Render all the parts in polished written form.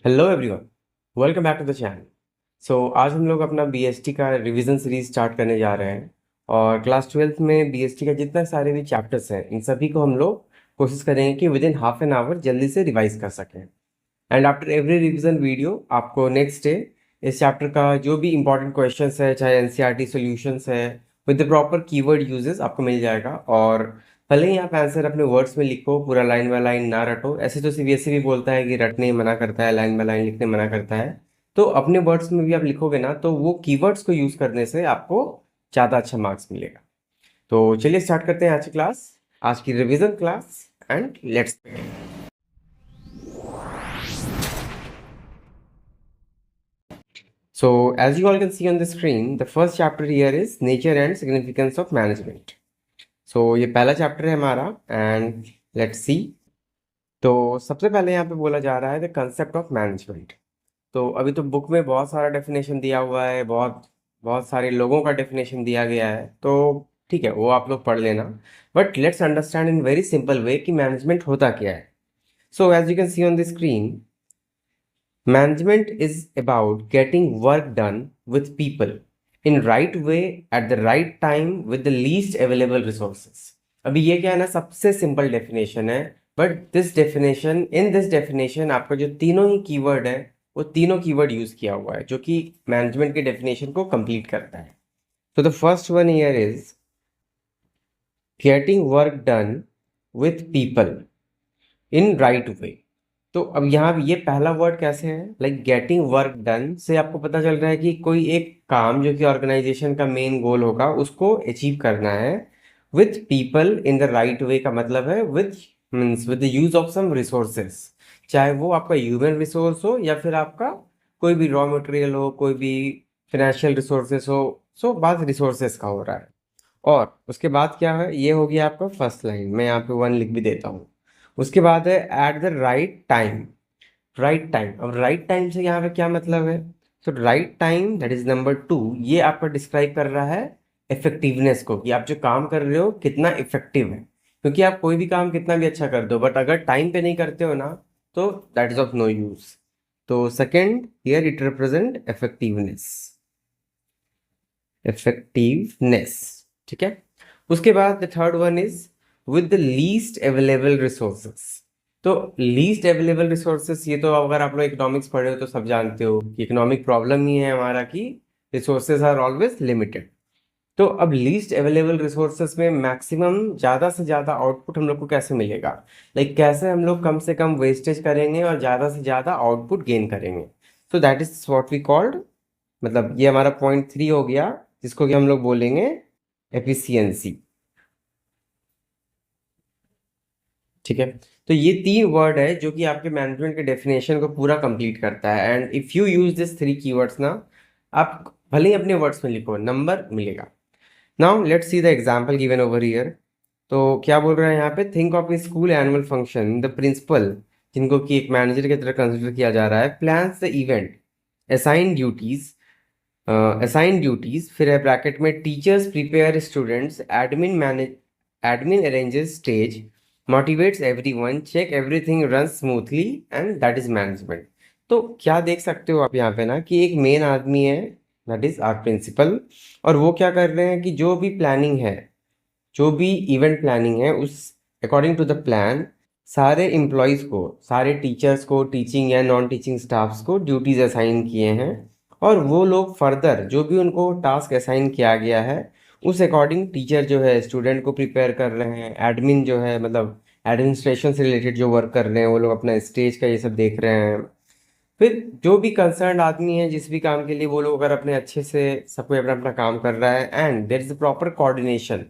Hello everyone, welcome back to the channel. आज हम लोग अपना बीएसटी का रिवीजन सीरीज स्टार्ट करने जा रहे हैं। और क्लास 12th में बीएसटी का जितना सारे भी चैप्टर्स हैं इन सभी को हम लोग कोशिश करेंगे कि with in half an hour जल्दी से रिवाइज कर सकें। And after every revision video आपको नेक्स्ट डे इस चैप्टर का जो भी इंपॉर्टेंट क्वेश्चंस है, चाहे एनसीईआरटी सॉल्यूशंस है, with the proper keyword uses आपको मिल जाएगा। और भले ही आप आंसर अपने वर्ड्स में लिखो, पूरा लाइन बाय लाइन ना रटो। ऐसे तो सीबीएसई भी बोलता है कि रटने मना करता है, लाइन बाय लाइन लिखने मना करता है। तो अपने वर्ड्स में भी आप लिखोगे ना तो वो कीवर्ड्स को यूज करने से आपको ज़्यादा अच्छा मार्क्स मिलेगा। तो चलिए स्टार्ट करते हैं आज की क्लास, आज की revision class. And let's So, as you all can see on the screen, the first chapter here is nature and significance of management. So, ये पहला चैप्टर है हमारा एंड लेट्स सी। तो सबसे पहले यहाँ पे बोला जा रहा है द कंसेप्ट ऑफ मैनेजमेंट। तो अभी तो बुक में बहुत सारा डेफिनेशन दिया हुआ है, बहुत बहुत सारे लोगों का डेफिनेशन दिया गया है। तो ठीक है, वो आप लोग पढ़ लेना। But let's understand in very simple way कि मैनेजमेंट होता क्या है। So as you can see on the screen, management is about getting work done with people in right way at the right time with the least available resources. अभी ये क्या है ना, सबसे सिंपल डेफिनेशन है। बट दिस डेफिनेशन आपका जो तीनों ही कीवर्ड है वो तीनों कीवर्ड यूज किया हुआ है जो कि मैनेजमेंट के डेफिनेशन को कंप्लीट करता है। तो the first one here is getting work done with people in right way. तो अब यहाँ ये पहला वर्ड कैसे है, लाइक गेटिंग वर्क डन से आपको पता चल रहा है कि कोई एक काम जो कि ऑर्गेनाइजेशन का मेन गोल होगा उसको अचीव करना है with people in the right way. का मतलब है with means with the use of some resources, चाहे वो आपका ह्यूमन रिसोर्स हो या फिर आपका कोई भी रॉ मटेरियल हो, कोई भी फाइनेंशियल रिसोर्सेस हो। सो बात रिसोर्सेस का हो रहा है। और उसके बाद क्या है, ये हो गया आपका फर्स्ट लाइन, मैं यहाँ पे वन लिख भी देता हूँ। उसके बाद है eight the right time. Right time, अब राइट टाइम से यहाँ पे क्या मतलब है? तो right time that is number 2, ये आपका डिस्क्राइब कर रहा है इफेक्टिवनेस को, कि आप जो काम कर रहे हो कितना इफेक्टिव है। क्योंकि आप कोई भी काम कितना भी अच्छा कर दो बट अगर टाइम पे नहीं करते हो ना तो that is of no use. तो second here it represent effectiveness, effectiveness. ठीक है। उसके बाद the third one is with the least available resources. तो लीस्ट अवेलेबल रिसोर्सेस, ये तो अगर आप लोग इकोनॉमिक्स पढ़े हो तो सब जानते हो कि इकोनॉमिक प्रॉब्लम ही है हमारा कि रिसोर्सेज आर ऑलवेज लिमिटेड। तो अब लीस्ट अवेलेबल रिसोर्सेज में मैक्सिमम ज़्यादा से ज़्यादा आउटपुट हम लोग को कैसे मिलेगा, लाइक कैसे हम लोग कम से कम वेस्टेज करेंगे और ज़्यादा से ज़्यादा आउटपुट गेन करेंगे। तो that is what we called, मतलब ये हमारा पॉइंट 3 हो गया जिसको कि हम लोग बोलेंगे एफिशिएंसी। ठीक है। तो ये 3 वर्ड है जो कि आपके मैनेजमेंट के डेफिनेशन को पूरा कंप्लीट करता है। And if you use this 3 keywords ना, आप भले ही अपने वर्ड्स में लिखो, नंबर मिलेगा। Now let's see the example given over here. तो क्या बोल रहा है यहाँ पे, think of a school annual function, the principal जिनको कि एक मैनेजर की तरह कंसिडर किया जा रहा है, plans the event, assign duties, फिर है ब्रैकेट में teachers prepare students, admin arranges stage, motivates everyone, check everything run smoothly, and that is management. तो क्या देख सकते हो आप यहाँ पे ना कि एक मेन आदमी है, दैट इज आवर प्रिंसिपल। और वो क्या कर रहे हैं कि जो भी प्लानिंग है, जो भी इवेंट प्लानिंग है, उस अकॉर्डिंग टू द प्लान सारे एम्प्लॉयज़ को, सारे टीचर्स को, टीचिंग या नॉन टीचिंग स्टाफ्स को ड्यूटीज असाइन किए हैं। और वो लोग फर्दर जो भी उनको टास्क असाइन किया गया है उस अकॉर्डिंग टीचर जो है स्टूडेंट को प्रिपेयर कर रहे हैं, एडमिन जो है मतलब एडमिनिस्ट्रेशन से रिलेटेड जो वर्क कर रहे हैं वो लोग अपना स्टेज का ये सब देख रहे हैं। फिर जो भी कंसर्न आदमी है जिस भी काम के लिए, वो लोग अगर अपने अच्छे से सब कोई अपना अपना काम कर रहा है and there is proper coordination.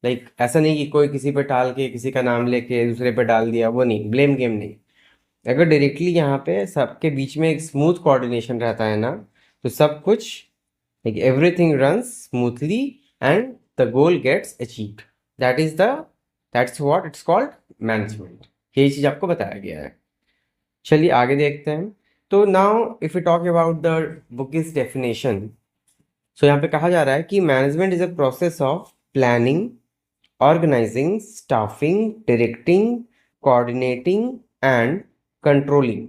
Like ऐसा नहीं कि कोई किसी पे टाल के, किसी का नाम लेके दूसरे पे डाल दिया, वो नहीं, ब्लेम गेम नहीं। अगर डायरेक्टली यहाँ पे सबके बीच में एक स्मूथ कोऑर्डिनेशन रहता है ना तो सब कुछ, like everything runs smoothly and the goal gets achieved. That is the that's what it's called management. यही चीज़ आपको बताया गया है। चलिए आगे देखते हैं। तो now if you talk about the book is definition, so यहाँ पे कहा जा रहा है कि management is a process of planning, organising, staffing, directing, coordinating and controlling.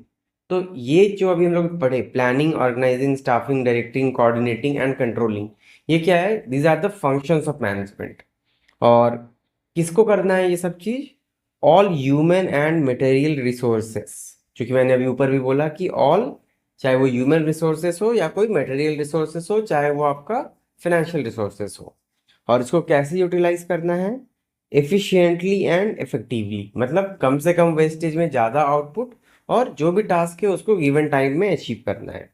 तो ये जो अभी हम लोग पढ़े, planning, organising, staffing, directing, coordinating and controlling, ये क्या है? These are the functions of management. और किसको करना है ये सब चीज? All human and material resources. क्योंकि मैंने अभी ऊपर भी बोला कि ऑल, चाहे वो ह्यूमन रिसोर्सेस हो या कोई मटेरियल रिसोर्सेस हो, चाहे वो आपका फाइनेंशियल रिसोर्सेस हो। और इसको कैसे यूटिलाइज करना है? एफिशिएंटली एंड इफेक्टिवली, मतलब कम से कम वेस्टेज में ज़्यादा आउटपुट, और जो भी टास्क है उसको गिवन टाइम में अचीव करना है,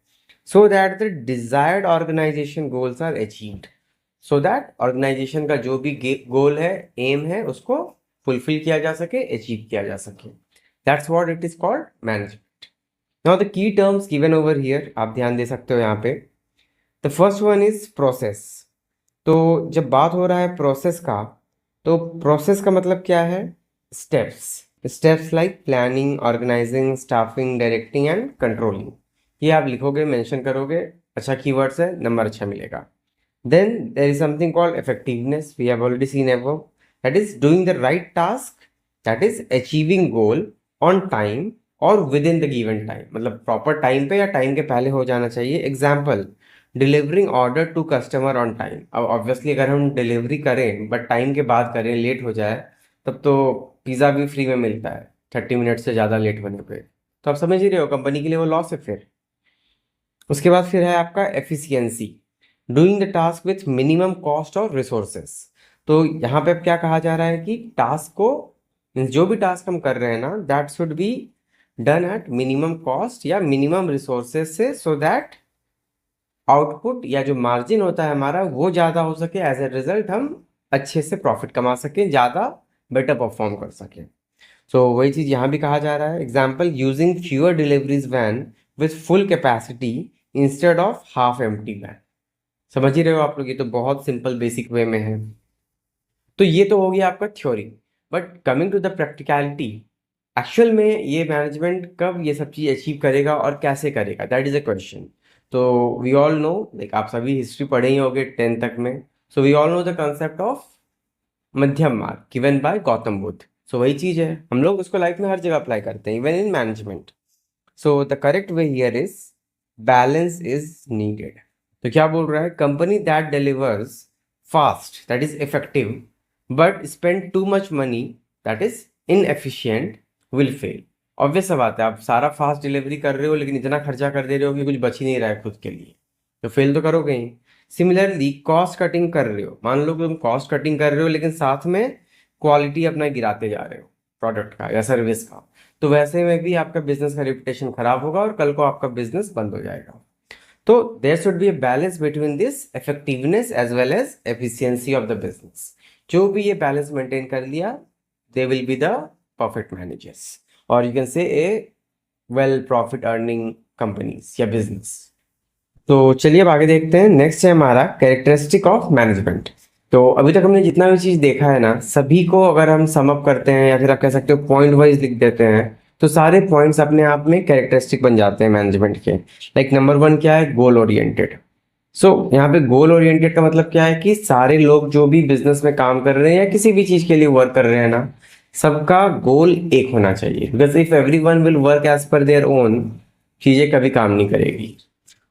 so that the desired organization goals are achieved. So that organization का जो भी गोल है, एम है, उसको फुलफिल किया जा सके, अचीव किया जा सके। That's what it is called management. Now the key terms given over here, आप ध्यान दे सकते हो यहाँ पे। The first one is process. तो जब बात हो रहा है प्रोसेस का, तो प्रोसेस का मतलब क्या है? Steps. Steps like planning, organising, staffing, directing and controlling. ये आप लिखोगे, मेंशन करोगे, अच्छा कीवर्ड्स है, नंबर अच्छा मिलेगा। Then there is something called effectiveness. We have already seen above. That is doing the right task, that is achieving goal on time or within the given time. मतलब proper time पे या time के पहले हो जाना चाहिए। Example, delivering order to customer on time. अब obviously अगर हम delivery करें but time के बाद करें, लेट हो जाए, तब तो पिज़्ज़ा भी फ्री में मिलता है 30 मिनट से ज़्यादा लेट होने पे। तो आप समझ ही रहे हो, कंपनी के लिए वो लॉस है फिर। उसके बाद फिर है आपका efficiency, doing the task with minimum cost और रिसोर्सेस। तो यहाँ पे अब क्या कहा जा रहा है कि टास्क को, जो भी टास्क हम कर रहे हैं ना, that should be done at minimum cost या मिनिमम रिसोर्सेस से, सो दैट आउटपुट या जो मार्जिन होता है हमारा वो ज़्यादा हो सके, एज ए रिजल्ट हम अच्छे से प्रॉफिट कमा सकें, ज़्यादा बेटर परफॉर्म कर सकें। सो वही चीज़ यहाँ भी कहा जा रहा है। Example, using fewer deliveries van with full capacity instead of half empty van. समझ ही रहे हो आप लोग, ये तो बहुत सिंपल बेसिक वे में है। तो ये तो हो गया आपका theory. But coming to the practicality, actual में ये मैनेजमेंट कब ये सब चीज़ अचीव करेगा और कैसे करेगा, दैट इज अ क्वेश्चन। तो वी ऑल नो, लाइक आप सभी हिस्ट्री पढ़े ही होगे 10th तक में। So we all know the concept of मध्यम मार्ग गिवन बाय गौतम बुद्ध। सो वही चीज़ है, हम लोग उसको लाइफ में हर जगह अप्लाई करते हैं, even in management. So the correct way here is balance is needed. तो क्या बोल रहा है? Company that delivers fast, that is effective, but spend too much money, that is inefficient, will fail. Obvious सा बात है, आप सारा फास्ट डिलीवरी कर रहे हो लेकिन इतना खर्चा कर दे रहे हो कि कुछ बच ही नहीं रहा है खुद के लिए, तो फेल तो करोगे ही। सिमिलरली कॉस्ट कटिंग कर रहे हो, मान लो कि तुम कॉस्ट कटिंग कर रहे हो लेकिन साथ में क्वालिटी अपना गिराते जा रहे हो प्रोडक्ट का या सर्विस का, तो वैसे में भी आपका बिजनेस का रेपुटेशन खराब होगा और कल को आपका बिजनेस बंद हो जाएगा। तो there should be a balance between this effectiveness as well as efficiency of the business. जो भी ये बैलेंस मेंटेन कर लिया, they will be the perfect managers, और you can say a well profit earning companies या business. तो चलिए अब आगे देखते हैं। नेक्स्ट है हमारा कैरेक्टरिस्टिक ऑफ मैनेजमेंट। तो अभी तक हमने जितना भी चीज़ देखा है ना, सभी को अगर हम सम अप करते हैं या फिर आप कह सकते हो पॉइंट वाइज लिख देते हैं, तो सारे पॉइंट्स अपने आप में कैरेक्टरिस्टिक बन जाते हैं मैनेजमेंट के। लाइक नंबर 1 क्या है? Goal oriented. सो यहाँ पे गोल ओरिएंटेड का मतलब क्या है कि सारे लोग जो भी बिजनेस में काम कर रहे हैं या किसी भी चीज़ के लिए वर्क कर रहे हैं ना, सबका गोल एक होना चाहिए। Because if everyone will work as per their own, चीज़ें कभी काम नहीं करेगी।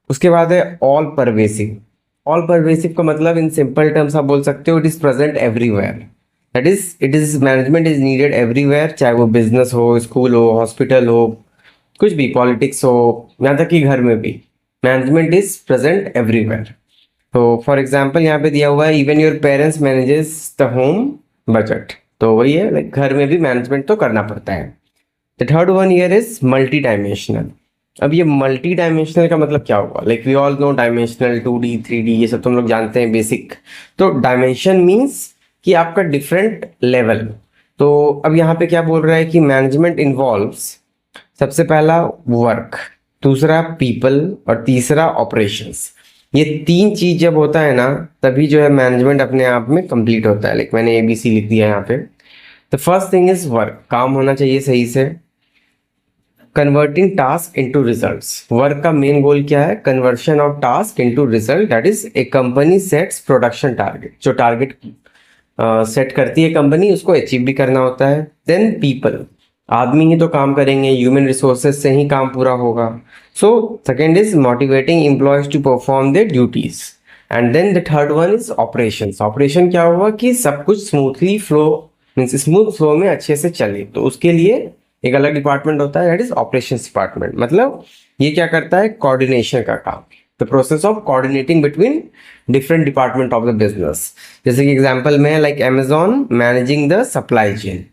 उसके बाद है ऑल परवेसिव। ऑल परवेसिव का मतलब इन सिंपल टर्म्स आप बोल सकते हो, it is present everywhere. That is, it is management is needed everywhere, चाहे वो बिजनेस हो, स्कूल हो, हॉस्पिटल हो, कुछ भी, पॉलिटिक्स हो, यहाँ तक कि घर में भी मैनेजमेंट इज प्रेजेंट एवरीवेयर। तो फॉर एग्जाम्पल यहाँ पे दिया हुआ है, even your parents manages the home budget. तो वही है, लाइक घर में भी मैनेजमेंट तो करना पड़ता है। The third one here is multi dimensional. अब ये मल्टी डायमेंशनल का मतलब क्या हुआ? Like we all know dimensional, 2D 3D, ये सब तुम लोग जानते हैं बेसिक। तो डायमेंशन मीन्स कि आपका डिफरेंट लेवल। तो अब यहाँ पे क्या बोल रहा है कि मैनेजमेंट इन्वॉल्व्स, सबसे पहला वर्क, दूसरा पीपल और तीसरा ऑपरेशंस। ये तीन चीज जब होता है ना, तभी जो है मैनेजमेंट अपने आप में कंप्लीट होता है। लाइक मैंने ABC लिख दिया यहाँ पे। The first thing is work, काम होना चाहिए सही से। Converting task into results, work का मेन गोल क्या है? Conversion of task into result, that is a company sets production target. जो टारगेट सेट करती है कंपनी, उसको अचीव भी करना होता है। देन पीपल, आदमी ही तो काम करेंगे, ह्यूमन रिसोर्सेज से ही काम पूरा होगा। So second is motivating employees to perform their duties. And then the third one is operations. Operation क्या हुआ कि सब कुछ smoothly flow, means smooth flow में अच्छे से चले, तो उसके लिए एक अलग डिपार्टमेंट होता है, दैट इज ऑपरेशंस डिपार्टमेंट। मतलब ये क्या करता है, कोऑर्डिनेशन का काम, the process of coordinating between different department of the business. जैसे कि एग्जांपल में like Amazon managing the supply chain.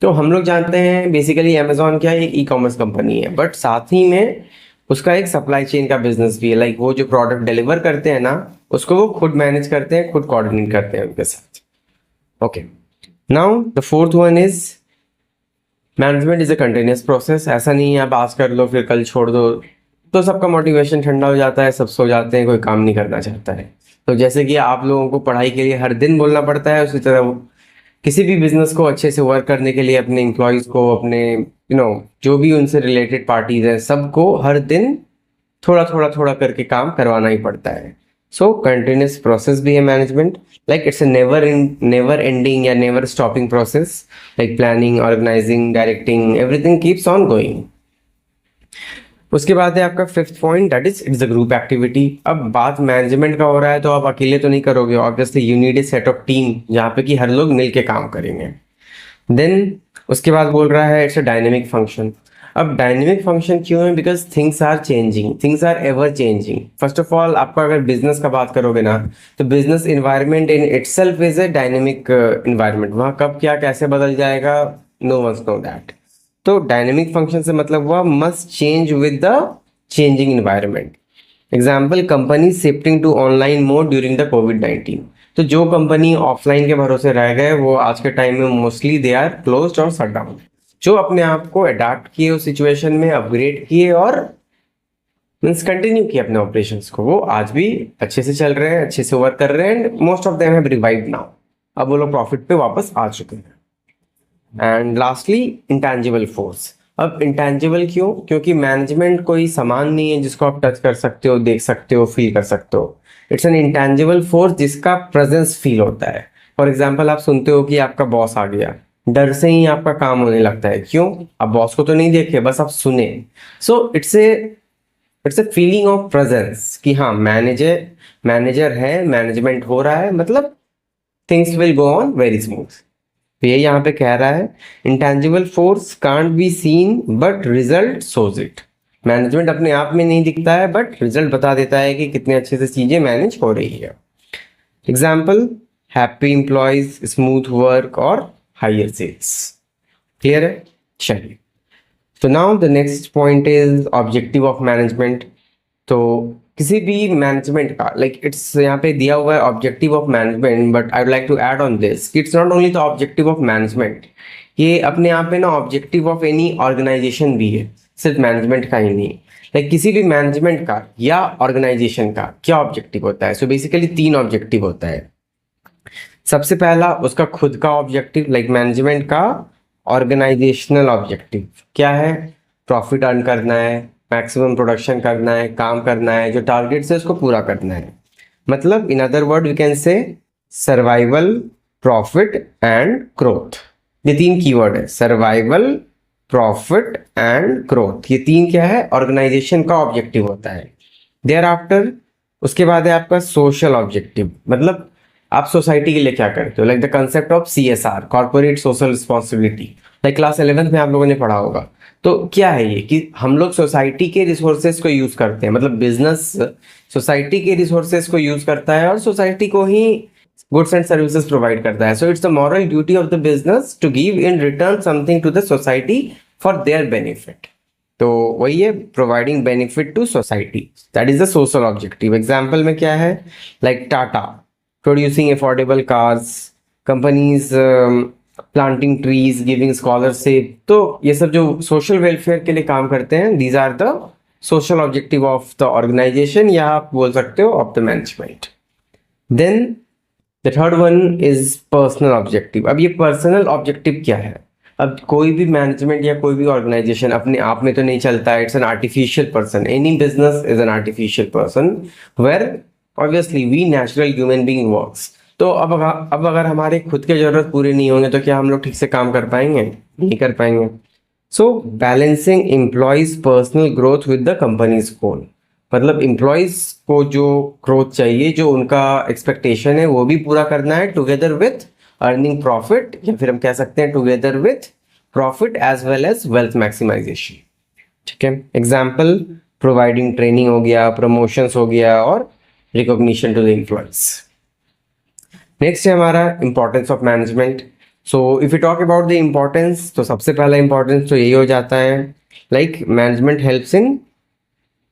तो हम लोग जानते हैं बेसिकली अमेजॉन क्या है, एक ई कॉमर्स कंपनी है, बट साथ ही में उसका एक सप्लाई चेन का बिजनेस भी है। लाइक वो जो प्रोडक्ट डिलीवर करते हैं ना, उसको वो खुद मैनेज करते हैं, खुद कोऑर्डिनेट करते हैं उनके साथ। Okay, now the fourth one is management is a continuous process. ऐसा नहीं है आप आज कर लो फिर कल छोड़ दो, तो सबका मोटिवेशन ठंडा हो जाता है, सब सो जाते हैं, कोई काम नहीं करना चाहता है। तो जैसे कि आप लोगों को पढ़ाई के लिए हर दिन बोलना पड़ता है, उसी तरह किसी भी बिजनेस को अच्छे से वर्क करने के लिए अपने एम्प्लॉयज को, अपने जो भी उनसे रिलेटेड पार्टीज हैं, सबको हर दिन थोड़ा थोड़ा थोड़ा करके काम करवाना ही पड़ता है। सो कंटिन्यूस प्रोसेस भी है management. Like it's a never ending या never stopping process. Like planning, organising, directing, everything keeps on going. उसके बाद है आपका fifth point, that is it's a group activity. अब बात मैनेजमेंट का हो रहा है तो आप अकेले तो नहीं करोगे, obviously you need a set of team जहाँ पे कि हर लोग मिल के काम करेंगे। देन उसके बाद बोल रहा है इट्स अ डायनेमिक फंक्शन। अब डायनेमिक फंक्शन क्यों है, because things are changing, things are ever changing. First of all आपका अगर बिजनेस का बात करोगे ना, तो business environment in itself is a dynamic environment. वहाँ कब क्या कैसे बदल जाएगा, नो वंस नो दैट। तो डायनेमिक फंक्शन से मतलब हुआ must change with the changing environment. Example, company shifting to online mode during the कोविड-19। तो जो कंपनी ऑफलाइन के भरोसे रह गए वो आज के टाइम में मोस्टली दे आर क्लोज्ड और शट डाउन। जो अपने आप को अडाप्ट किए उस सिचुएशन में, अपग्रेड किए और मीन्स कंटिन्यू किए अपने ऑपरेशंस को, वो आज भी अच्छे से चल रहे हैं, अच्छे से वर्क कर रहे हैं, and most of them have revived now. अब वो लोग प्रॉफिट पे वापस आ चुके हैं। And lastly intangible force. अब इंटेंजिबल क्यों, क्योंकि मैनेजमेंट कोई सामान नहीं है जिसको आप टच कर सकते हो, देख सकते हो, फील कर सकते हो। इट्स एन इंटेंजिबल फोर्स जिसका प्रेजेंस फील होता है। फॉर एग्जाम्पल, आप सुनते हो कि आपका बॉस आ गया, डर से ही आपका काम होने लगता है। क्यों, आप बॉस को तो नहीं देखे, बस आप सुने। So it's a feeling of presence कि हाँ मैनेजर मैनेजर है, मैनेजमेंट हो रहा है, मतलब things will go on very smooth. तो ये यहाँ पे कह रहा है, intangible force can't be seen but result shows it. Management अपने आप में नहीं दिखता है, बट रिजल्ट बता देता है कि कितने अच्छे से चीजें मैनेज हो रही है। Example, happy employees, smooth work और हायर सेल्स। क्लियर है, चलिए। तो now the next point is objective of management. तो किसी भी मैनेजमेंट का लाइक इट्स यहाँ पे दिया हुआ है objective of management, but I would like to add on this कि it's not only the objective of management, ये अपने आप में ना ऑब्जेक्टिव ऑफ एनी ऑर्गेनाइजेशन भी है, सिर्फ मैनेजमेंट का ही नहीं। लाइक किसी भी मैनेजमेंट का या ऑर्गेनाइजेशन का क्या ऑब्जेक्टिव होता है, सो बेसिकली तीन ऑब्जेक्टिव होता है। सबसे पहला उसका खुद का ऑब्जेक्टिव, लाइक मैनेजमेंट का ऑर्गेनाइजेशनल ऑब्जेक्टिव क्या है, प्रॉफिट अर्न करना है, मैक्सिमम प्रोडक्शन करना है, काम करना है, जो टारगेट है उसको पूरा करना है। मतलब in other word we can say survival, profit and growth. ये तीन कीवर्ड है, सर्वाइवल, प्रॉफिट एंड ग्रोथ। ये तीन क्या है, ऑर्गेनाइजेशन का ऑब्जेक्टिव होता है। देयर आफ्टर उसके बाद है आपका सोशल ऑब्जेक्टिव। मतलब आप सोसाइटी के लिए क्या करते हो, like the concept of CSR, corporate social responsibility. Like class 11th में आप लोगों ने पढ़ा होगा। तो क्या है ये कि हम लोग सोसाइटी के रिसोर्सेज को यूज करते हैं, मतलब बिजनेस सोसाइटी के रिसोर्सेज को यूज करता है और सोसाइटी को ही गुड्स एंड सर्विसेज प्रोवाइड करता है। So it's the moral duty of the business to give in return something to the society for their benefit. तो वही है, providing benefit to society, that is the social objective. Example में क्या है, like Tata producing affordable cars, companies planting trees, giving scholarship. तो ये सब जो सोशल वेलफेयर के लिए काम करते हैं, these are the social objective of the organisation, या आप बोल सकते हो of the management. Then the third one is personal objective. अब ये पर्सनल ऑब्जेक्टिव क्या है, अब कोई भी मैनेजमेंट या कोई भी ऑर्गेनाइजेशन अपने आप में तो नहीं चलता है, it's an artificial person. Any business is an artificial person where obviously we natural human being works. तो अब अगर हमारे खुद के जरूरत पूरे नहीं होंगे तो क्या हम लोग ठीक से काम कर पाएंगे, नहीं कर पाएंगे। So balancing employees personal growth with the company's goal, मतलब एम्प्लॉयज को जो ग्रोथ चाहिए, जो उनका एक्सपेक्टेशन है, वो भी पूरा करना है टुगेदर विथ अर्निंग प्रॉफिट, या फिर हम कह सकते हैं together with profit as well as wealth maximisation. ठीक है, एग्जाम्पल प्रोवाइडिंग ट्रेनिंग हो गया, प्रमोशंस हो गया, और recognition to the employees. Next है हमारा importance of management. So if you talk about the importance, तो सबसे पहला इंपॉर्टेंस तो यही हो जाता है, like management helps in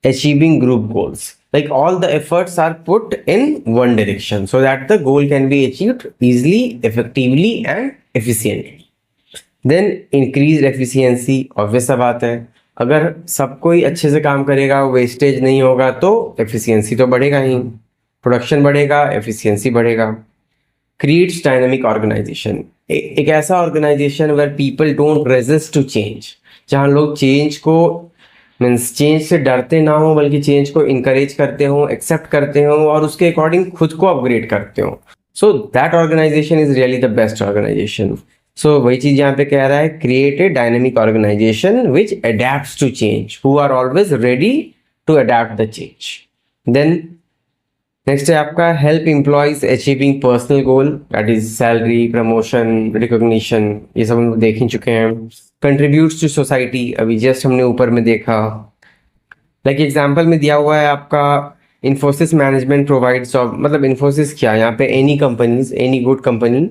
achieving group goals, like all the efforts are put in one direction so that the goal can be achieved easily, effectively and efficiently. Then increased efficiency, obvious सा बात है, अगर सब कोई अच्छे से काम करेगा, वेस्टेज नहीं होगा, तो एफिशिएंसी तो बढ़ेगा ही, प्रोडक्शन बढ़ेगा, एफिशिएंसी बढ़ेगा। क्रिएट्स डायनामिक ऑर्गेनाइजेशन, एक ऐसा organisation where people don't resist to change, जहाँ लोग चेंज को मीन्स चेंज से डरते ना हो, बल्कि चेंज को इनकरेज करते हो, एक्सेप्ट करते हो, और उसके अकॉर्डिंग खुद को अपग्रेड करते हो। So that organisation is really the best organisation. So वही चीज यहाँ पे कह रहा है, create a dynamic organisation which adapts to change, who are always ready to adapt the change. Then next है आपका help employees achieving personal goal, that is salary, promotion, recognition, ये सब हम लोग देख ही चुके हैं। कंट्रीब्यूट्स टू सोसाइटी, अभी जस्ट हमने ऊपर में देखा, लाइक एग्जांपल में दिया हुआ है आपका इन्फोसिस मैनेजमेंट प्रोवाइड्स जॉब, मतलब इन्फोसिस क्या, यहाँ पे any companies, any good company,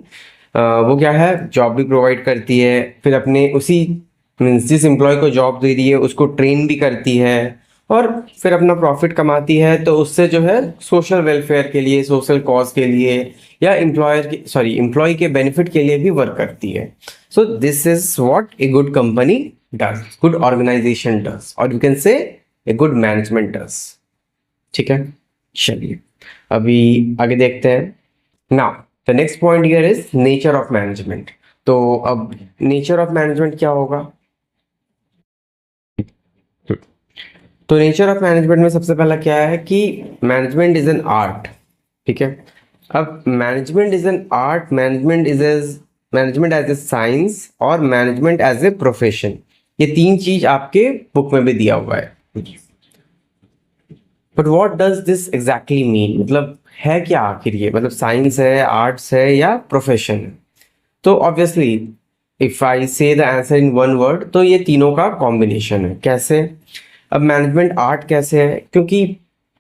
वो क्या है, जॉब भी प्रोवाइड करती है, फिर अपने उसी मीन्स जिस एम्प्लॉय को जॉब दे रही है उसको ट्रेन भी करती है, और फिर अपना प्रॉफिट कमाती है, तो उससे जो है सोशल वेलफेयर के लिए, सोशल कॉज के लिए, या एम्प्लॉय के बेनिफिट के लिए भी वर्क करती है। So this is what a good company does, good organisation does, और you can say a good management does. ठीक है, चलिए अभी आगे देखते हैं। Now the next point here is nature of management. तो अब नेचर ऑफ मैनेजमेंट क्या होगा, तो नेचर ऑफ मैनेजमेंट में सबसे पहला क्या है कि मैनेजमेंट इज एन आर्ट। ठीक है, अब management is an art, management as a science, और मैनेजमेंट एज ए प्रोफेशन, ये तीन चीज आपके बुक में भी दिया हुआ है। But what does this exactly mean, मतलब है क्या आखिर ये, मतलब साइंस है, आर्ट्स है, या प्रोफेशन है? तो ऑब्वियसली इफ आई से the answer in one word, तो ये तीनों का कॉम्बिनेशन है। कैसे? अब मैनेजमेंट आर्ट कैसे है, क्योंकि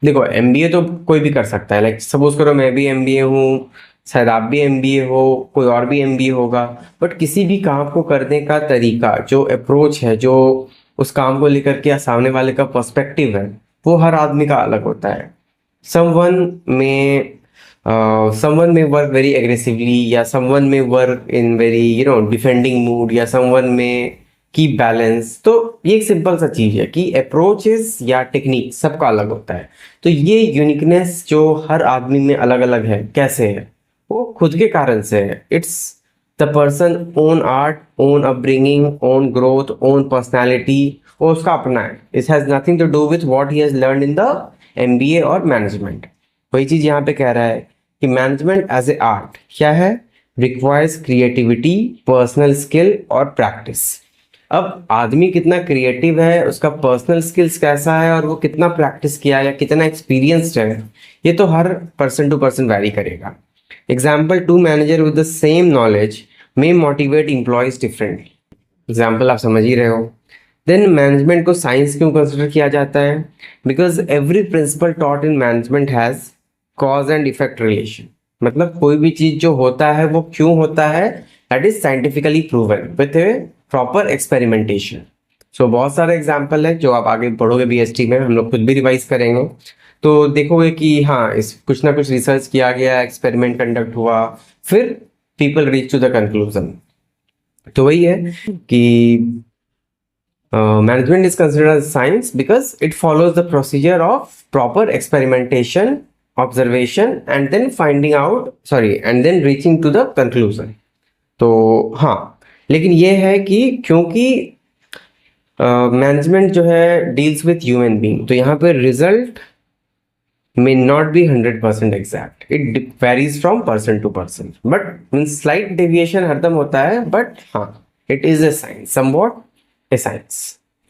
देखो एमबीए तो कोई भी कर सकता है, लाइक सपोज करो मैं भी एमबीए हूँ, शायद आप भी एमबीए हो, कोई और भी एमबीए होगा, बट किसी भी काम को करने का तरीका, जो अप्रोच है, जो उस काम को लेकर के सामने वाले का पर्सपेक्टिव है, वो हर आदमी का अलग होता है। समवन में someone may work very aggressively, या someone may work in very defending mood, या someone may keep balance। तो ये एक सिंपल सा चीज है कि अप्रोचेस या टेक्निक सबका अलग होता है। तो ये यूनिकनेस जो हर आदमी में अलग अलग है, कैसे है, वो खुद के कारण से है। It's the person own art, own upbringing, own growth, own personality, वो उसका अपना है। It has nothing to do with what he has learn in the MBA और मैनेजमेंट। वही चीज यहाँ पे कह रहा है कि मैनेजमेंट एज ए आर्ट क्या है, रिक्वायर्स क्रिएटिविटी, पर्सनल स्किल और प्रैक्टिस। अब आदमी कितना क्रिएटिव है, उसका पर्सनल स्किल्स कैसा है, और वो कितना प्रैक्टिस किया है या कितना एक्सपीरियंस्ड है, ये तो हर पर्सन टू पर्सन वैरी करेगा। Example, two manager with the same knowledge may motivate employees differently. Example आप समझ ही रहे हो। देन मैनेजमेंट को साइंस क्यों कंसिडर किया जाता है? Because every principle taught in management has cause and effect relation, मतलब कोई भी चीज जो होता है वो क्यों होता है, that is scientifically proven with a proper experimentation. So बहुत सारे एग्जाम्पल है जो आप आगे पढ़ोगे बीएसटी में, हम लोग खुद भी रिवाइज करेंगे, तो देखोगे कि हाँ, इस कुछ ना कुछ रिसर्च किया गया, एक्सपेरिमेंट कंडक्ट हुआ, फिर people reach to the conclusion. तो वही है कि management is considered as science because it follows the procedure of proper experimentation, observation, and then and then reaching to the conclusion। तो हाँ, लेकिन ये है कि क्योंकि मैनेजमेंट जो है डील्स विथ ह्यूमन बीइंग, तो यहाँ पे result may not be 100% exact, it varies from person to person, but means slight deviation हरदम होता है, but हाँ, it is a science somewhat, assigns.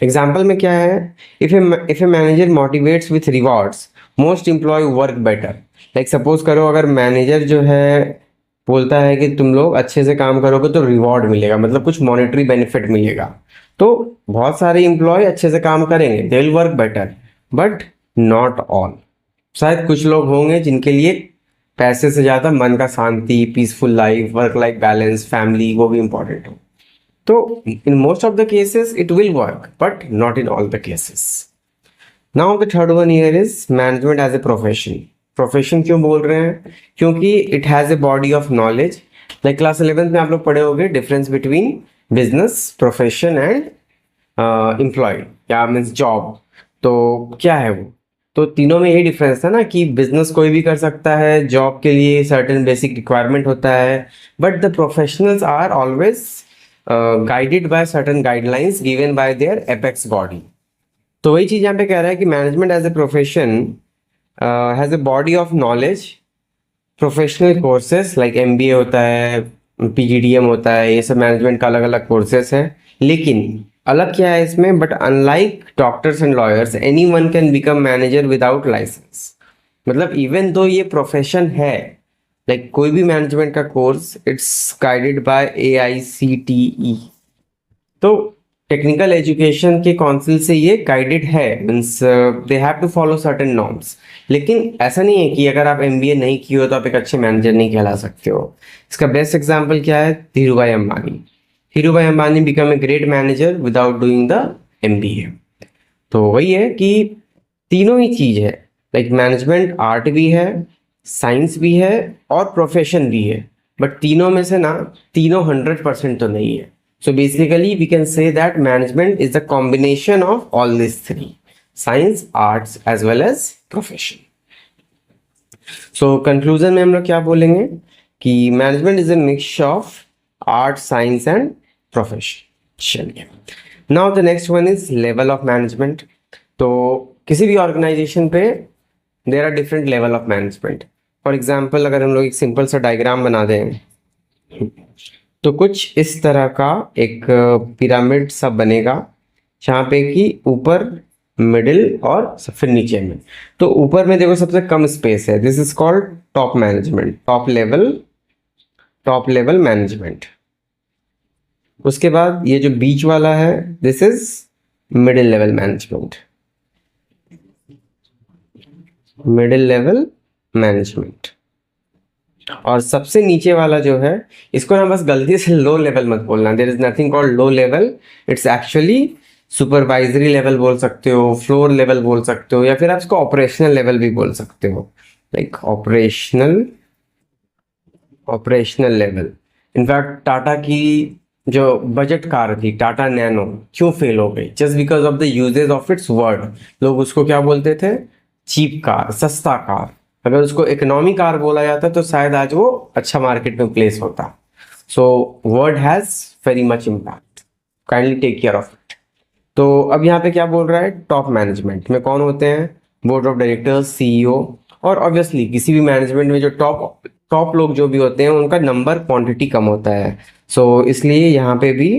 Example में क्या है, if a manager motivates with rewards, most employee work better. Like suppose करो अगर manager जो है बोलता है कि तुम लोग अच्छे से काम करोगे तो रिवॉर्ड मिलेगा, मतलब कुछ मॉनेटरी बेनिफिट मिलेगा, तो बहुत सारे एम्प्लॉय अच्छे से काम करेंगे, they will work better, but not all. शायद कुछ लोग होंगे जिनके लिए पैसे से ज़्यादा मन का शांति, peaceful life, work life balance, family, वो भी इंपॉर्टेंट हो। तो in most of the cases it will work, but not in all the cases. Now the third one here is management as a profession. Profession क्यों बोल रहे हैं? क्योंकि it has a body of knowledge. Like class 11th में आप लोग पढ़े होंगे difference between business, profession and employee या means job. तो क्या है वो? तो तीनों में यही डिफरेंस था ना कि बिजनेस कोई भी कर सकता है, जॉब के लिए सर्टेन बेसिक रिक्वायरमेंट होता है, but the professionals are always guided by certain guidelines given by their apex body. तो वही चीज यहाँ पे कह रहा है कि management as a profession has a body of knowledge, professional courses like MBA होता है, पीजीडीएम होता है, ये सब मैनेजमेंट का अलग अलग कोर्सेज है। लेकिन अलग क्या है इसमें, but unlike doctors and lawyers any one can become manager without licence. मतलब इवन दो ये प्रोफेशन है, लाइक कोई भी मैनेजमेंट का course it's guided by AICTE, तो टेक्निकल एजुकेशन के काउंसिल से ये गाइडेड है, means they have to follow certain norms. लेकिन ऐसा नहीं है कि अगर आप MBA नहीं किए हो तो आप एक अच्छे मैनेजर नहीं कहला सकते हो। इसका बेस्ट एग्जाम्पल क्या है, Dhirubhai Ambani. Dhirubhai Ambani become a great manager without doing the MBA। तो वही है कि तीनों ही चीज है, लाइक मैनेजमेंट आर्ट भी है, साइंस भी है और प्रोफेशन भी है, बट तीनों में से ना तीनों 100% तो नहीं है। So basically we can say that management is the combination of all this three, science, arts as well as profession. So conclusion में हम लोग क्या बोलेंगे कि management is a mixture of art, science and profession. Now the next one is level of management. तो किसी भी organisation पे there are different level of management. For example अगर हम लोग एक सिंपल सा डायग्राम बना दें तो कुछ इस तरह का एक पिरामिड सा बनेगा, जहाँ पे कि ऊपर, मिडिल और फिर नीचे में। तो ऊपर में देखो सबसे कम स्पेस है, this is called top management, top level management. उसके बाद ये जो बीच वाला है this is middle level management, middle level management. और सबसे नीचे वाला जो है इसको ना बस गलती से लो लेवल मत बोलना, there is nothing called low level, it's actually supervisory level बोल सकते हो, फ्लोर लेवल बोल सकते हो, या फिर आप इसको ऑपरेशनल लेवल भी बोल सकते हो, like operational level. In fact Tata की जो बजट कार थी टाटा नैनो क्यों फेल हो गई, just because of the usage of its word. लोग उसको क्या बोलते थे, चीप कार, सस्ता कार। अगर उसको इकोनॉमी कार बोला जाता तो शायद आज वो अच्छा मार्केट में प्लेस होता। So word has very much impact, kindly take care of it. तो अब यहाँ पे क्या बोल रहा है, टॉप मैनेजमेंट में कौन होते हैं, बोर्ड ऑफ डायरेक्टर्स, CEO, और ऑब्वियसली किसी भी मैनेजमेंट में जो टॉप लोग जो भी होते हैं उनका नंबर क्वांटिटी कम होता है। सो इसलिए यहाँ पे भी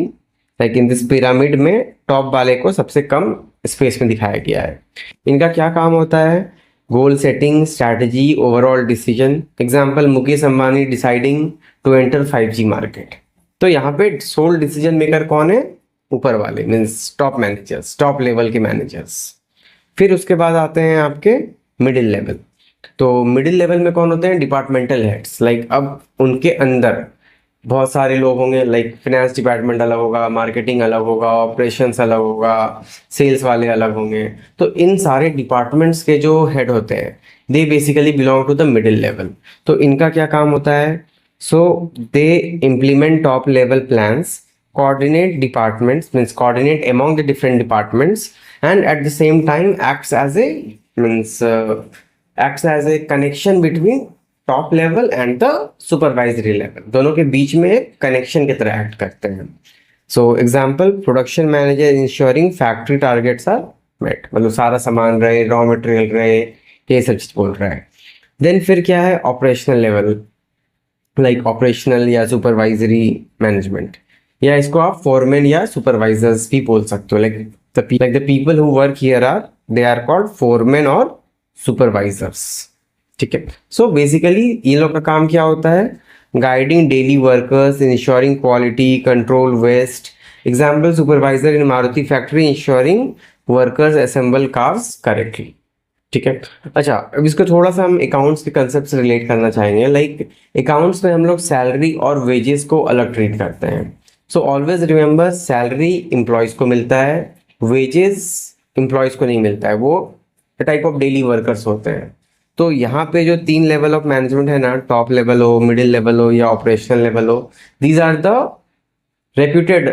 लाइक इन दिस पिरामिड में टॉप वाले को सबसे कम स्पेस में दिखाया गया है। इनका क्या काम होता है, goal setting, strategy, overall decision. Example Mukesh Ambani deciding to enter 5G market. तो यहाँ पे सोल डिसीजन मेकर कौन है, ऊपर वाले, means top managers, top level के मैनेजर्स। फिर उसके बाद आते हैं आपके मिडिल लेवल। तो मिडिल लेवल में कौन होते हैं, डिपार्टमेंटल हेड्स। लाइक अब उनके अंदर बहुत सारे लोग होंगे, लाइक फिनेंस डिपार्टमेंट अलग होगा, मार्केटिंग अलग होगा, ऑपरेशंस अलग होगा, सेल्स वाले अलग होंगे। तो इन सारे डिपार्टमेंट्स के जो हेड होते हैं they basically belong to the middle level. तो इनका क्या काम होता है, so they implement top level plans, coordinate departments, means coordinate among the different departments, and at the same time acts as a connection between top level and the supervisory level। दोनों के बीच में एक कनेक्शन की तरह act करते हैं। So example, production manager ensuring factory targets are met, मतलब सारा सामान रहे, रॉ मटेरियल रहे, ये सब चीज बोल रहा है। देन फिर क्या है, ऑपरेशनल लेवल, लाइक ऑपरेशनल या सुपरवाइजरी मैनेजमेंट। या इसको आप फोरमैन या सुपरवाइजर्स भी बोल सकते हो। Like the people who work here are, they are called foreman और सुपरवाइजर्स। ठीक है, सो बेसिकली इन लोग का काम क्या होता है? Guiding daily workers, ensuring quality control waste. Example, supervisor in Maruti factory ensuring workers assemble cars correctly. ठीक है, अच्छा अब इसको थोड़ा सा हम अकाउंट्स के कंसेप्ट से रिलेट करना चाहेंगे। लाइक अकाउंट्स में हम लोग सैलरी और वेजेस को अलग ट्रीट करते हैं। So always remember, salary employees को मिलता है, वेजेस एम्प्लॉयज को नहीं मिलता है, वो टाइप ऑफ डेली वर्कर्स होते हैं। तो यहाँ पे जो 3 लेवल ऑफ मैनेजमेंट है ना, टॉप लेवल हो, मिडिल लेवल हो या ऑपरेशनल लेवल हो, these are the reputed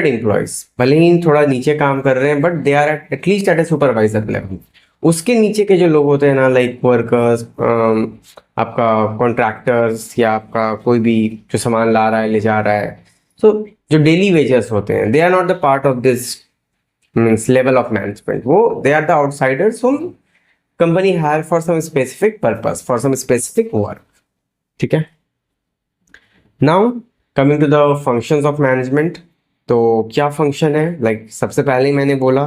employees. भले ही थोड़ा नीचे काम कर रहे हैं but they are at least at a supervisor level. उसके नीचे के जो लोग होते हैं ना, लाइक वर्कर्स, आपका कॉन्ट्रैक्टर्स या आपका कोई भी जो सामान ला रहा है ले जा रहा है, सो जो डेली वेजर्स होते हैं, they are not the part of this means level of management. वो they are the outsiders whom company hire for some specific purpose, for some specific work. ठीक है, now coming to the functions of management. तो क्या function है? Like सबसे पहले ही मैंने बोला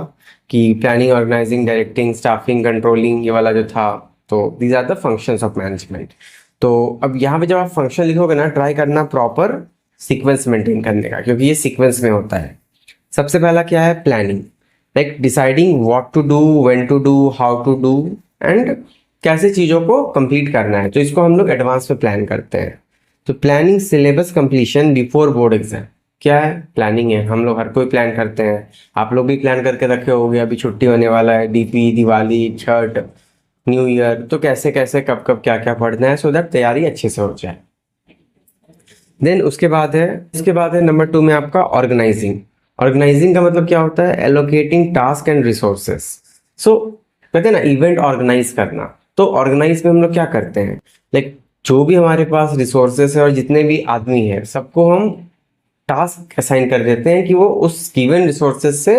कि planning, organising, directing, staffing, controlling, ये वाला जो था, तो these are the functions of management. तो अब यहाँ पे जब आप फंक्शन लिखोगे ना, ट्राई करना प्रॉपर सीक्वेंस मेंटेन करने का, क्योंकि ये सीक्वेंस में होता है। सबसे पहला क्या है? Planning, like deciding what to do, when to do, how to do and कैसे चीज़ों को कंप्लीट करना है। तो इसको हम लोग एडवांस में प्लान करते हैं। तो planning syllabus completion before board exam, क्या है? प्लानिंग है। हम लोग हर कोई प्लान करते हैं, आप लोग भी प्लान करके रखे होगे। अभी छुट्टी होने वाला है, DP, Diwali, Chhath, new year, तो कैसे कैसे कब कब क्या क्या पढ़ना है, सो दैट तैयारी अच्छे से हो जाए। देन उसके बाद है नंबर 2 में आपका ऑर्गेनाइजिंग। ऑर्गेनाइजिंग का मतलब क्या होता है? Allocating task and resources. So कहते हैं ना इवेंट ऑर्गेनाइज करना। तो ऑर्गेनाइज में हम लोग क्या करते हैं? लाइक जो भी हमारे पास रिसोर्सेस है और जितने भी आदमी हैं, सबको हम टास्क असाइन कर देते हैं कि वो उस गिवन रिसोर्सेस से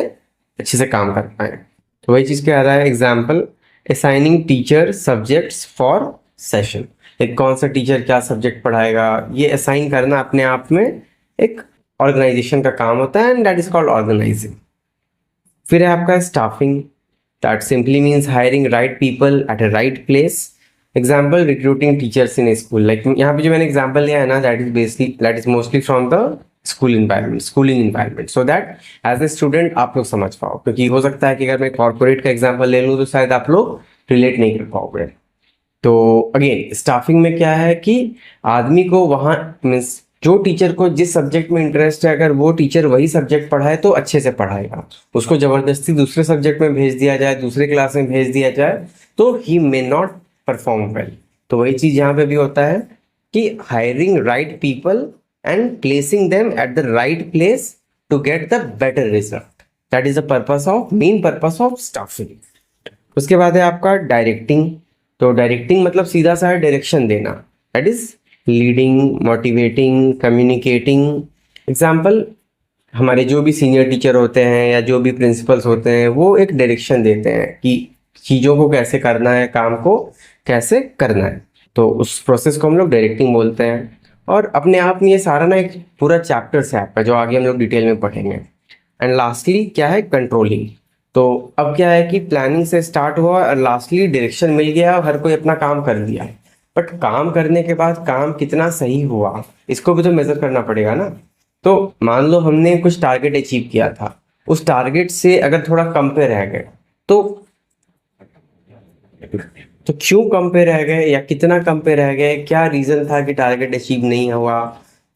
अच्छे से काम कर पाए। तो वही चीज़ क्या आ रहा है? Example, assigning teacher subjects for session. एक कौन सा टीचर क्या सब्जेक्ट पढ़ाएगा, ये असाइन करना अपने आप में एक ऑर्गेनाइजेशन का काम होता है, and that is called organising. फिर है आपका staffing, that simply means hiring right people at a right place. Example, recruiting teachers in a school. Like यहाँ पे जो मैंने एग्जाम्पल लिया है ना, that is mostly from the schooling environment, so that as a student आप लोग समझ पाओ। क्योंकि हो सकता है कि अगर मैं कॉर्पोरेट का एग्जाम्पल ले लूँ तो शायद आप लोग रिलेट नहीं कर पाओगे। तो अगेन स्टाफिंग में क्या है कि आदमी को वहाँ मीन्स जो टीचर को जिस सब्जेक्ट में इंटरेस्ट है, अगर वो टीचर वही सब्जेक्ट पढ़ाए तो अच्छे से पढ़ाएगा। उसको जबरदस्ती दूसरे सब्जेक्ट में भेज दिया जाए, दूसरे क्लास में भेज दिया जाए, तो he may not perform well. तो वही चीज यहाँ पे भी होता है कि hiring right people and placing them at the right place to get the better result, that is the purpose of main purpose of staffing. उसके बाद है आपका डायरेक्टिंग। तो डायरेक्टिंग मतलब सीधा सा डायरेक्शन देना, that is leading, motivating, communicating. Example, हमारे जो भी सीनियर टीचर होते हैं या जो भी प्रिंसिपल्स होते हैं, वो एक डायरेक्शन देते हैं कि चीज़ों को कैसे करना है, काम को कैसे करना है। तो उस प्रोसेस को हम लोग डायरेक्टिंग बोलते हैं। और अपने आप में ये सारा ना एक पूरा चैप्टर है आपका, जो आगे हम लोग डिटेल में पढ़ेंगे। एंड लास्टली क्या है? कंट्रोलिंग। तो अब क्या है कि प्लानिंग से स्टार्ट हुआ और लास्टली डायरेक्शन मिल गया और हर कोई अपना काम कर दिया, बट काम करने के बाद काम कितना सही हुआ, इसको भी तो मेजर करना पड़ेगा ना। तो मान लो हमने कुछ टारगेट अचीव किया था, उस टारगेट से अगर थोड़ा कम पे रह गए, तो क्यों कम पे रह गए या कितना कम पे रह गए, क्या रीजन था कि टारगेट अचीव नहीं हुआ।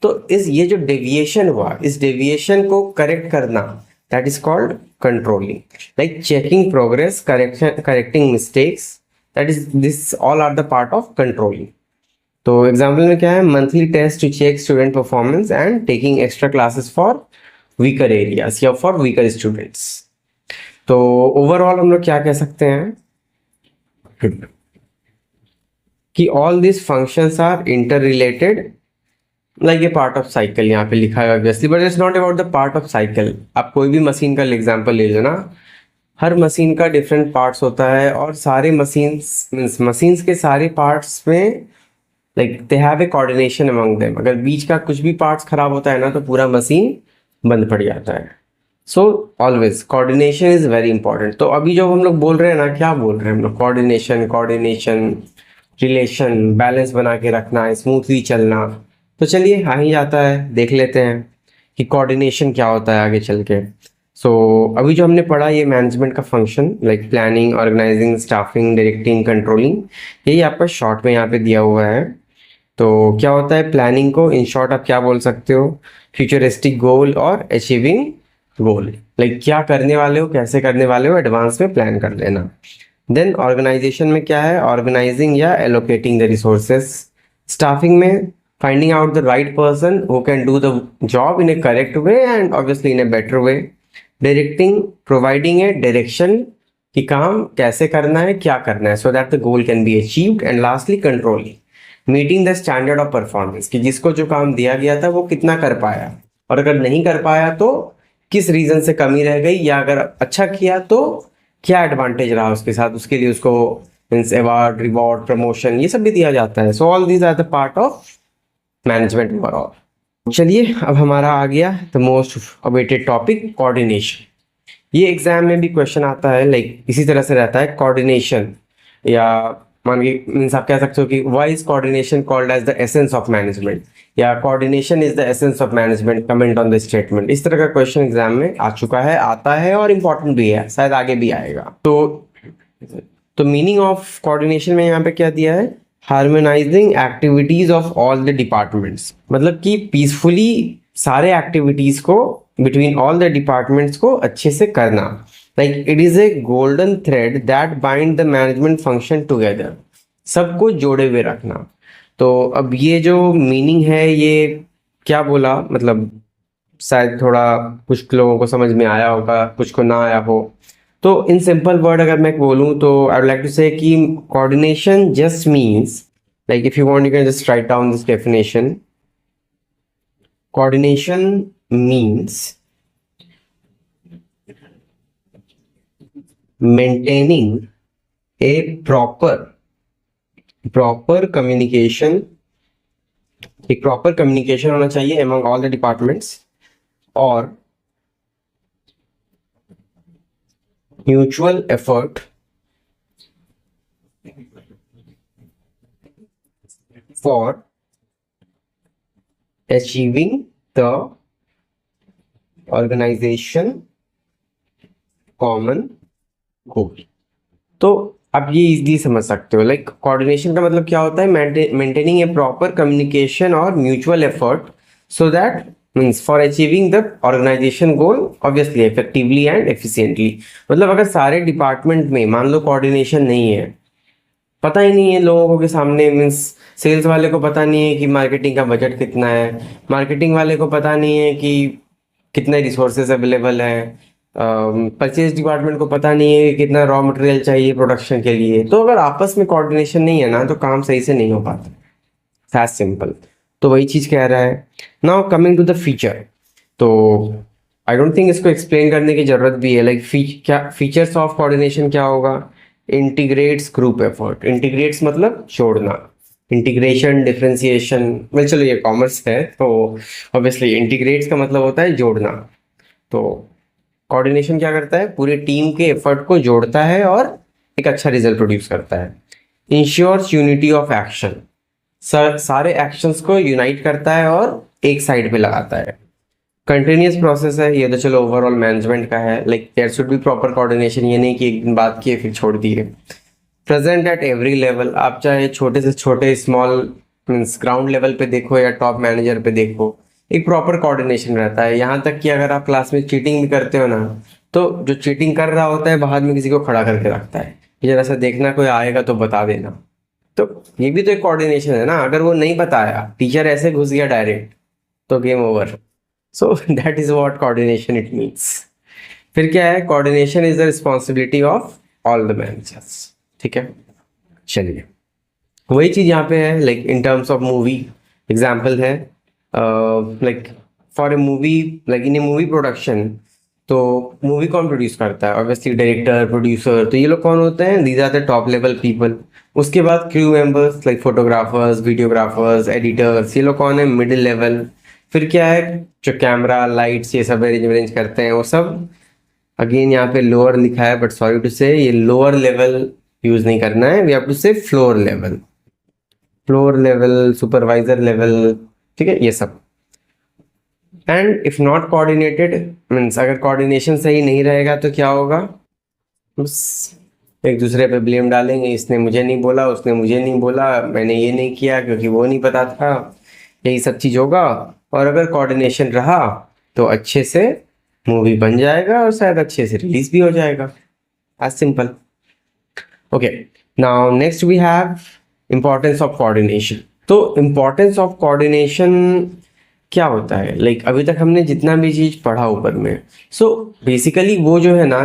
तो ये जो डेविएशन हुआ, इस डेविएशन को करेक्ट करना, that is called controlling. Like checking progress, correcting mistakes, that is this all are the part of controlling. तो एग्जाम्पल में क्या है? Monthly test to check student performance and taking extra classes for weaker areas या for weaker students. तो overall हम लोग क्या कह सकते हैं कि all this functions are interrelated, like a part of cycle. यहाँ पे लिखा है obviously, but it's not about the part of cycle. आप कोई भी मशीन का एग्जांपल ले लो ना, हर मशीन का डिफरेंट पार्ट्स होता है, और सारे मशीन्स के सारे पार्ट्स में like they have a coordination among them. अगर बीच का कुछ भी पार्ट्स खराब होता है ना तो पूरा मशीन बंद पड़ जाता है। So always coordination is very important. तो अभी जो हम लोग बोल रहे हैं ना, क्या बोल रहे हैं हम लोग, कोऑर्डिनेशन रिलेशन बैलेंस बना के रखना, स्मूथली चलना। तो चलिए आ ही जाता है, देख लेते हैं कि कोऑर्डिनेशन क्या होता है आगे चल के। सो अभी जो हमने पढ़ा ये मैनेजमेंट का function, like planning, organising, staffing, directing, controlling, यही आपका शॉर्ट में यहाँ पे दिया हुआ है। तो क्या होता है प्लानिंग को इन शॉर्ट आप क्या बोल सकते हो, फ्यूचरिस्टिक गोल और अचीविंग गोल। लाइक क्या करने वाले हो, कैसे करने वाले हो, एडवांस में प्लान कर लेना। देन ऑर्गेनाइजेशन में क्या है, ऑर्गेनाइजिंग या एलोकेटिंग द रिसोर्सेस। स्टाफिंग में finding out the right person who can do the job in A correct way and obviously in a better way. Directing, providing A direction कि काम कैसे करना है, क्या करना है, so that the goal can be achieved. And lastly controlling, meeting the standard of performance कि जिसको जो काम दिया गया था वो कितना कर पाया, और अगर नहीं कर पाया तो किस रीजन से कमी रह गई, या अगर अच्छा किया तो क्या एडवांटेज रहा उसके साथ, उसके लिए उसको मीन्स अवार्ड, रिवॉर्ड, प्रमोशन, ये सब भी दिया जाता है। So all these are the part of management overall. चलिए अब हमारा आ गया the most awaited topic, coordination. ये एग्जाम में भी क्वेश्चन आता है, लाइक इसी तरह से रहता है कोऑर्डिनेशन, या मान के मीन्स आप कह सकते हो कि why is coordination called as the essence of management, या coordination is the essence of management, comment on the statement. इस तरह का क्वेश्चन एग्जाम में आ चुका है, आता है और इम्पोर्टेंट भी है, शायद आगे भी आएगा। तो मीनिंग ऑफ कोऑर्डिनेशन में यहाँ पे क्या दिया है, harmonising activities of all the departments, मतलब कि पीसफुली सारे एक्टिविटीज को बिटवीन ऑल द डिपार्टमेंट्स को अच्छे से करना। Like it is a golden thread that bind the management function together, सबको जोड़े हुए रखना। तो अब ये जो मीनिंग है ये क्या बोला, मतलब शायद थोड़ा कुछ लोगों को समझ में आया होगा, कुछ को ना आया हो। तो इन सिंपल वर्ड अगर मैं बोलूँ तो आई वुड लाइक टू से कि coordination just means, like if you want you can just write down this definition. Coordination means maintaining a proper communication, एक प्रॉपर कम्युनिकेशन होना चाहिए among all the departments, और mutual effort for achieving the organisation common goal. तो आप ये easily समझ सकते हो, लाइक कोऑर्डिनेशन का मतलब क्या होता है, मेंटेनिंग ए प्रॉपर कम्युनिकेशन और mutual effort so that means for achieving the organisation goal obviously effectively and efficiently. मतलब अगर सारे डिपार्टमेंट में मान लो कोऑर्डिनेशन नहीं है, पता ही नहीं है लोगों के सामने, मीन्स सेल्स वाले को पता नहीं है कि मार्केटिंग का बजट कितना है, मार्केटिंग वाले को पता नहीं है कि कितने रिसोर्सेज अवेलेबल हैं, परचेज डिपार्टमेंट को पता नहीं है कि कितना रॉ मटेरियल चाहिए प्रोडक्शन के लिए। तो अगर आपस में कोऑर्डिनेशन नहीं है ना तो काम सही से नहीं हो पाता, दैट्स सिंपल। तो वही चीज़ कह रहा है। Now coming to the feature, तो आई डोंट थिंक इसको एक्सप्लेन करने की जरूरत भी है। लाइक क्या फीचर्स ऑफ कोऑर्डिनेशन क्या होगा, इंटीग्रेट्स ग्रुप एफर्ट। इंटीग्रेट्स मतलब जोड़ना, इंटीग्रेशन, डिफरेंशिएशन, वेल चलो ये कॉमर्स है तो ऑब्वियसली इंटीग्रेट्स का मतलब होता है जोड़ना। तो कोऑर्डिनेशन क्या करता है, पूरी टीम के एफर्ट को जोड़ता है और एक अच्छा रिजल्ट प्रोड्यूस करता है। इंश्योर्स यूनिटी ऑफ एक्शन, सारे एक्शंस को यूनाइट करता है और एक साइड पे लगाता है। कंटिन्यूस प्रोसेस है, ये तो चलो ओवरऑल मैनेजमेंट का है, like there should be proper coordination, ये नहीं कि एक दिन बात किए फिर छोड़ दिए। प्रेजेंट एट एवरी लेवल, आप चाहे छोटे से छोटे स्मॉल मीन्स ग्राउंड लेवल पे देखो या टॉप मैनेजर पे देखो, एक प्रॉपर कोऑर्डिनेशन रहता है। यहाँ तक कि अगर आप क्लास में चीटिंग भी करते हो ना, तो जो चीटिंग कर रहा होता है बाद में किसी को खड़ा करके रखता है, जरा सा देखना कोई आएगा तो बता देना। तो ये भी तो एक कोऑर्डिनेशन है ना, अगर वो नहीं बताया, टीचर ऐसे घुस गया डायरेक्ट, तो game over. So that is what coordination it means. फिर क्या है, coordination is the responsibility of all the managers. ठीक है, चलिए वही चीज यहाँ पे है, like in terms of movie example है, like for a movie, like in a movie production तो मूवी कौन प्रोड्यूस करता है? Obviously director, producer. तो ये लोग कौन होते हैं? These are the top level people. उसके बाद crew members like photographers, videographers, editors, ये लोग कौन है? Middle level. फिर क्या है? जो कैमरा, लाइट्स, ये सब अरेंज करते हैं वो सब। अगेन यहाँ पे लोअर लिखा है, बट सॉरी टू से ये लोअर लेवल यूज नहीं करना है, वी हैव टू से floor level. Floor level, supervisor level, ठीक है, ये सब। And if not coordinated means अगर कोऑर्डिनेशन सही नहीं रहेगा तो क्या होगा? बस एक दूसरे पे ब्लेम डालेंगे, इसने मुझे नहीं बोला, उसने मुझे नहीं बोला, मैंने ये नहीं किया क्योंकि वो नहीं पता था, यही सब चीज़ होगा। और अगर कोऑर्डिनेशन रहा तो अच्छे से मूवी बन जाएगा और शायद अच्छे से रिलीज भी हो जाएगा। As simple. Okay, now next we have importance of coordination. तो इम्पोर्टेंस ऑफ कोऑर्डिनेशन क्या होता है? लाइक अभी तक हमने जितना भी चीज पढ़ा ऊपर में, सो बेसिकली वो जो है ना,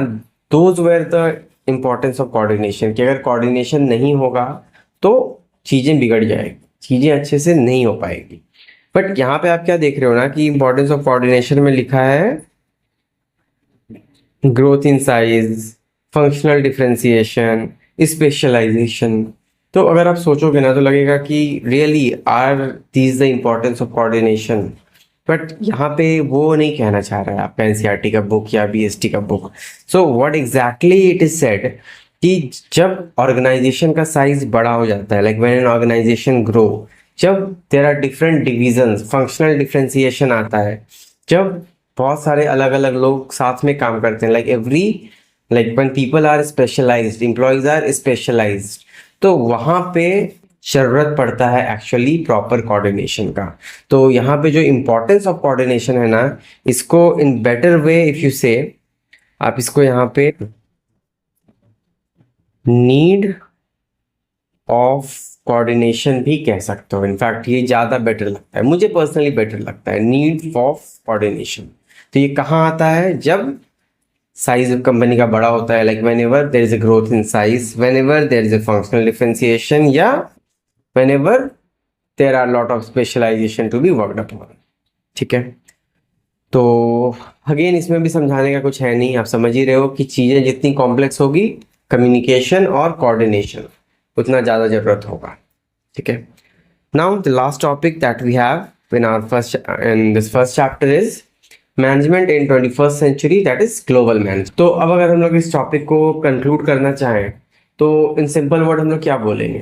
those were the importance of coordination, कि अगर कोऑर्डिनेशन नहीं होगा तो चीजें बिगड़ जाएगी, चीजें अच्छे से नहीं हो पाएगी। बट यहाँ पे आप क्या देख रहे हो ना कि इम्पोर्टेंस ऑफ कोऑर्डिनेशन में लिखा है growth in size, functional differentiation, specialisation. तो अगर आप सोचोगे ना तो लगेगा कि really are these the importance of coordination. But यहाँ पे वो नहीं कहना चाह रहा है आपका एनसीईआरटी का बुक या बीएसटी का book. So what exactly it is said कि जब ऑर्गेनाइजेशन का साइज बड़ा हो जाता है, like when an organisation grow, जब there are different divisions, functional differentiation आता है, जब बहुत सारे अलग अलग लोग साथ में काम करते हैं, like when people are specialised, employees are specialised, तो वहां पे जरूरत पड़ता है एक्चुअली प्रॉपर कोऑर्डिनेशन का। तो यहाँ पे जो इम्पोर्टेंस ऑफ कोऑर्डिनेशन है ना, इसको in better way if you से, आप इसको यहाँ पे नीड ऑफ कोऑर्डिनेशन भी कह सकते हो। इनफैक्ट ये ज़्यादा बेटर लगता है, मुझे पर्सनली बेटर लगता है, नीड ऑफ कोऑर्डिनेशन। तो ये कहाँ आता है? जब साइज कंपनी का बड़ा होता है, like whenever there is a growth in size, whenever there is a functional differentiation, या whenever there are lot of specialisation to be worked upon. ठीक है, तो अगेन इसमें भी समझाने का कुछ है नहीं, आप समझ ही रहे हो कि चीज़ें जितनी कॉम्प्लेक्स होगी, कम्युनिकेशन और कोऑर्डिनेशन उतना ज़्यादा ज़रूरत होगा। ठीक है, now the last topic that we have in this first chapter is management in 21st century, that is global management. तो अब अगर हम लोग इस टॉपिक को कंक्लूड करना चाहें तो इन सिंपल वर्ड हम लोग क्या बोलेंगे?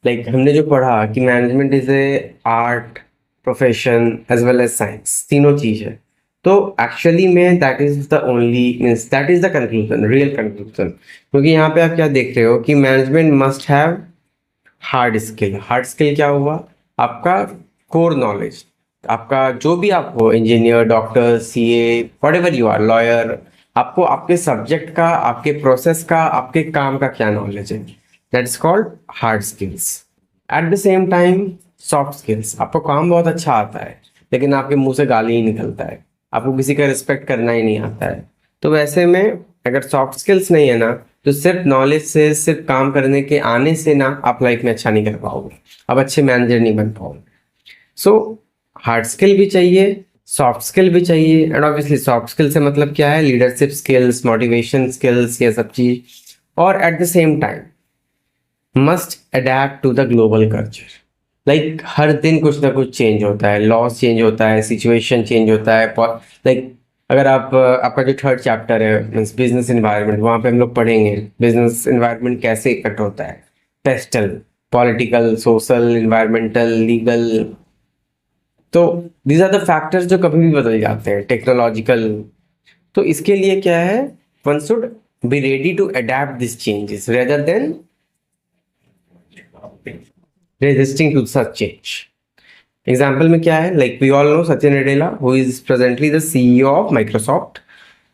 लाइक हमने जो पढ़ा कि management is a art, profession as well as science, तीनों चीज है। तो एक्चुअली में that is the only means that is the conclusion, real conclusion. क्योंकि यहाँ पे आप क्या देख रहे हो कि management must have hard skill. Hard skill क्या हुआ? आपका कोर नॉलेज, आपका जो भी आप हो, engineer, doctor, CA, whatever you are, lawyer, आपको आपके सब्जेक्ट का, आपके प्रोसेस का, आपके काम का क्या नॉलेज है, that is called hard skills. Eight the same time soft skills, आपको काम बहुत अच्छा आता है लेकिन आपके मुंह से गाली ही निकलता है, आपको किसी का रिस्पेक्ट करना ही नहीं आता है। तो वैसे में अगर सॉफ्ट स्किल्स नहीं है ना, तो सिर्फ नॉलेज से, सिर्फ काम करने के आने से ना आप लाइफ में अच्छा नहीं कर पाओगे, आप अच्छे मैनेजर नहीं बन पाओगे। सो हार्ड स्किल भी चाहिए, सॉफ्ट स्किल भी चाहिए। एंड ऑब्वियसली सॉफ्ट स्किल से मतलब क्या है? लीडरशिप स्किल्स, मोटिवेशन स्किल्स, ये सब चीज। और at the same time must adapt to the global culture. Like हर दिन कुछ ना कुछ चेंज होता है, लॉस चेंज होता है, सिचुएशन चेंज होता है। लाइक अगर आपका जो थर्ड चैप्टर है मीन्स बिजनेस इन्वायरमेंट, वहाँ पे हम लोग पढ़ेंगे बिजनेस इन्वायरमेंट कैसे इफेक्ट होता है, pastel, political, social, environmental, legal. तो दीज आर द फैक्टर्स जो कभी भी बदल जाते हैं, टेक्नोलॉजिकल। तो इसके लिए क्या है? One should be ready to adapt this changes rather than resisting to such change. Example में क्या है? Like we all know Satya Nadella, who is presently the CEO of Microsoft.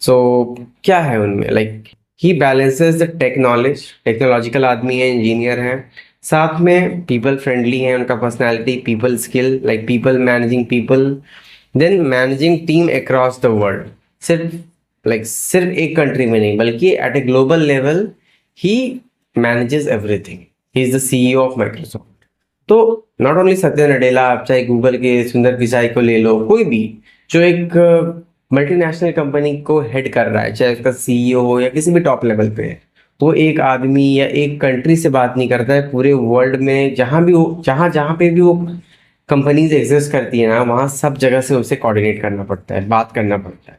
So क्या है उनमें? Like he balances the tech knowledge, technological आदमी है, engineer है, साथ में पीपल फ्रेंडली है उनका personality, people skill, like people managing people, then managing team across the world. सिर्फ एक कंट्री में नहीं बल्कि at a global level he manages everything. He is the CEO of Microsoft. तो नॉट ओनली सत्य नडेला, आप चाहे गूगल के सुंदर पिचाई को ले लो, कोई भी जो एक मल्टीनेशनल कंपनी को हेड कर रहा है, चाहे उसका सीईओ हो या किसी भी टॉप लेवल पे है, वो एक आदमी या एक कंट्री से बात नहीं करता है, पूरे वर्ल्ड में जहाँ भी वो जहाँ जहाँ पे भी वो कंपनीज एग्जिस्ट करती है ना, वहाँ सब जगह से उसे कोऑर्डिनेट करना पड़ता है, बात करना पड़ता है.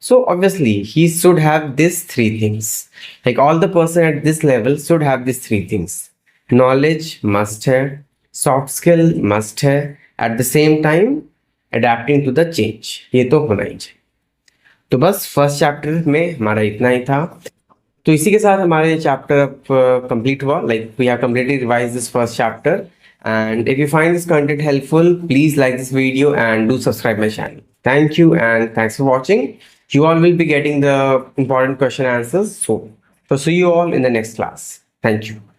So obviously he should have these three things. Like all the person at this level should have these three things. Knowledge must have, soft skill must have, at the same time adapting to the change. ये तो होना ही चाहिए. तो बस first chapter में हमारा इतना ही था. तो इसी के साथ हमारे चैप्टर अब कंप्लीट हुआ. Like we have completely revised this first chapter. And if you find this content helpful, please like this video and do subscribe my channel. Thank you and thanks for watching. You all will be getting the important question answers soon. So see you all in the next class. Thank you.